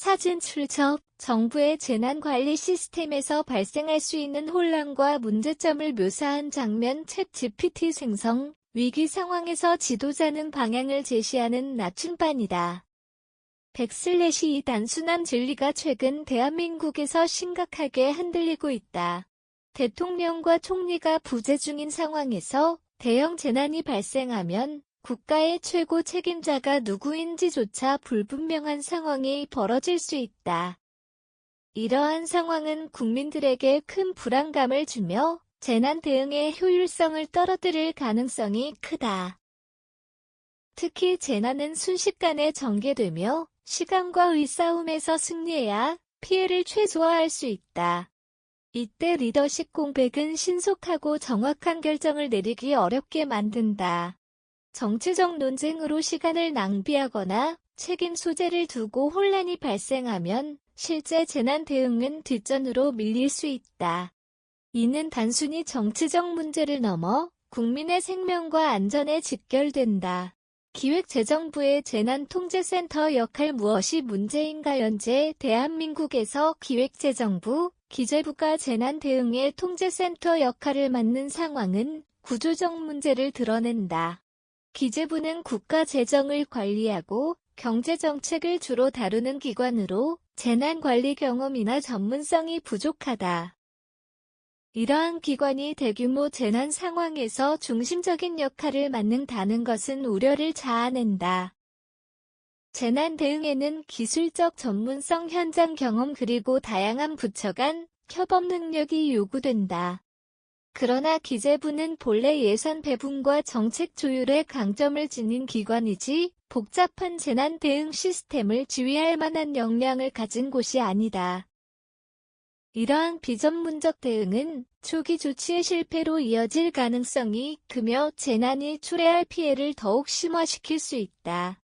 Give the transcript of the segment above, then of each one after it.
사진 출처, 정부의 재난관리 시스템에서 발생할 수 있는 혼란과 문제점을 묘사한 장면 챗GPT 생성, 위기 상황에서 지도자는 방향을 제시하는 나침반이다. 이 단순한 진리가 최근 대한민국에서 심각하게 흔들리고 있다. 대통령과 총리가 부재 중인 상황에서 대형 재난이 발생하면 국가의 최고 책임자가 누구인지조차 불분명한 상황이 벌어질 수 있다. 이러한 상황은 국민들에게 큰 불안감을 주며 재난 대응의 효율성을 떨어뜨릴 가능성이 크다. 특히 재난은 순식간에 전개되며 시간과의 싸움에서 승리해야 피해를 최소화할 수 있다. 이때 리더십 공백은 신속하고 정확한 결정을 내리기 어렵게 만든다. 정치적 논쟁으로 시간을 낭비하거나 책임 소재를 두고 혼란이 발생하면 실제 재난 대응은 뒷전으로 밀릴 수 있다. 이는 단순히 정치적 문제를 넘어 국민의 생명과 안전에 직결된다. 기획재정부의 재난통제센터 역할 무엇이 문제인가? 현재 대한민국에서 기획재정부, 기재부가 재난 대응의 통제센터 역할을 맡는 상황은 구조적 문제를 드러낸다. 기재부는 국가 재정을 관리하고 경제정책을 주로 다루는 기관으로 재난관리 경험이나 전문성이 부족하다. 이러한 기관이 대규모 재난 상황에서 중심적인 역할을 맡는다는 것은 우려를 자아낸다. 재난 대응에는 기술적 전문성, 현장 경험 그리고 다양한 부처 간 협업 능력이 요구된다. 그러나 기재부는 본래 예산 배분과 정책 조율에 강점을 지닌 기관이지 복잡한 재난 대응 시스템을 지휘할 만한 역량을 가진 곳이 아니다. 이러한 비전문적 대응은 초기 조치의 실패로 이어질 가능성이 크며 재난이 초래할 피해를 더욱 심화시킬 수 있다.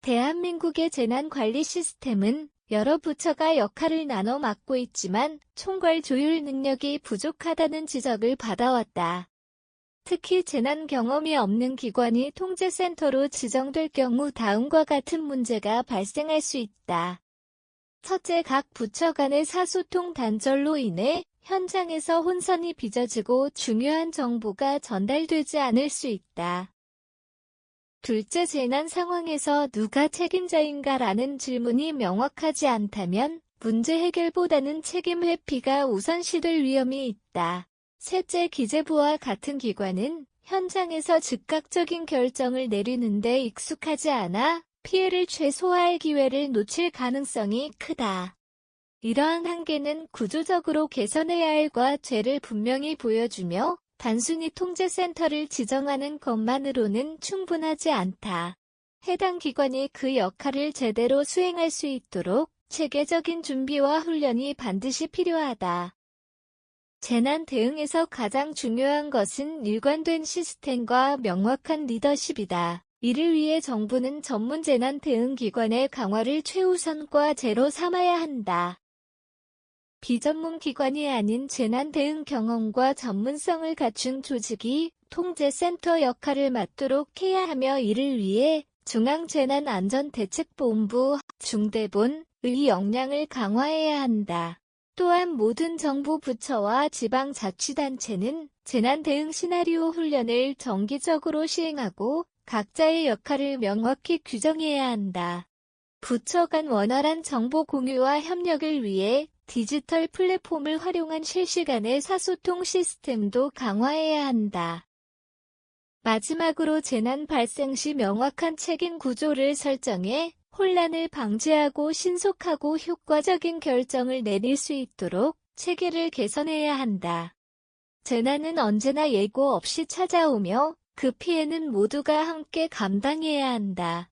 대한민국의 재난관리 시스템은 여러 부처가 역할을 나눠 맡고 있지만 총괄 조율 능력이 부족하다는 지적을 받아왔다. 특히 재난 경험이 없는 기관이 통제센터로 지정될 경우 다음과 같은 문제가 발생할 수 있다. 첫째, 각 부처 간의 사소통 단절로 인해 현장에서 혼선이 빚어지고 중요한 정보가 전달되지 않을 수 있다. 둘째, 재난 상황에서 누가 책임자인가라는 질문이 명확하지 않다면 문제 해결보다는 책임 회피가 우선시될 위험이 있다. 셋째, 기재부와 같은 기관은 현장에서 즉각적인 결정을 내리는데 익숙하지 않아 피해를 최소화할 기회를 놓칠 가능성이 크다. 이러한 한계는 구조적으로 개선해야 할 과제를 분명히 보여주며 단순히 통제센터를 지정하는 것만으로는 충분하지 않다. 해당 기관이 그 역할을 제대로 수행할 수 있도록 체계적인 준비와 훈련이 반드시 필요하다. 재난 대응에서 가장 중요한 것은 일관된 시스템과 명확한 리더십이다. 이를 위해 정부는 전문 재난 대응 기관의 강화를 최우선 과제로 삼아야 한다. 비전문 기관이 아닌 재난 대응 경험과 전문성을 갖춘 조직이 통제센터 역할을 맡도록 해야 하며 이를 위해 중앙재난안전대책본부, 중대본의 역량을 강화해야 한다. 또한 모든 정부 부처와 지방자치단체는 재난 대응 시나리오 훈련을 정기적으로 시행하고 각자의 역할을 명확히 규정해야 한다. 부처 간 원활한 정보 공유와 협력을 위해 디지털 플랫폼을 활용한 실시간의 사소통 시스템도 강화해야 한다. 마지막으로 재난 발생 시 명확한 책임 구조를 설정해 혼란을 방지하고 신속하고 효과적인 결정을 내릴 수 있도록 체계를 개선해야 한다. 재난은 언제나 예고 없이 찾아오며 그 피해는 모두가 함께 감당해야 한다.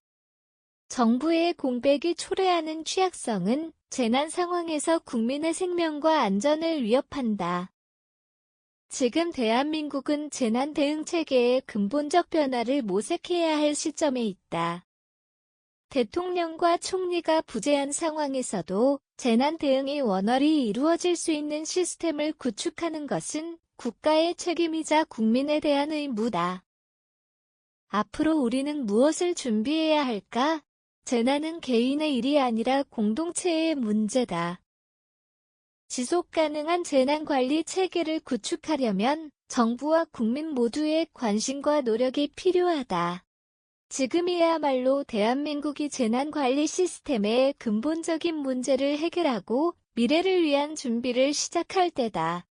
정부의 공백이 초래하는 취약성은 재난 상황에서 국민의 생명과 안전을 위협한다. 지금 대한민국은 재난 대응 체계의 근본적 변화를 모색해야 할 시점에 있다. 대통령과 총리가 부재한 상황에서도 재난 대응이 원활히 이루어질 수 있는 시스템을 구축하는 것은 국가의 책임이자 국민에 대한 의무다. 앞으로 우리는 무엇을 준비해야 할까? 재난은 개인의 일이 아니라 공동체의 문제다. 지속 가능한 재난관리 체계를 구축하려면 정부와 국민 모두의 관심과 노력이 필요하다. 지금이야말로 대한민국이 재난관리 시스템의 근본적인 문제를 해결하고 미래를 위한 준비를 시작할 때다.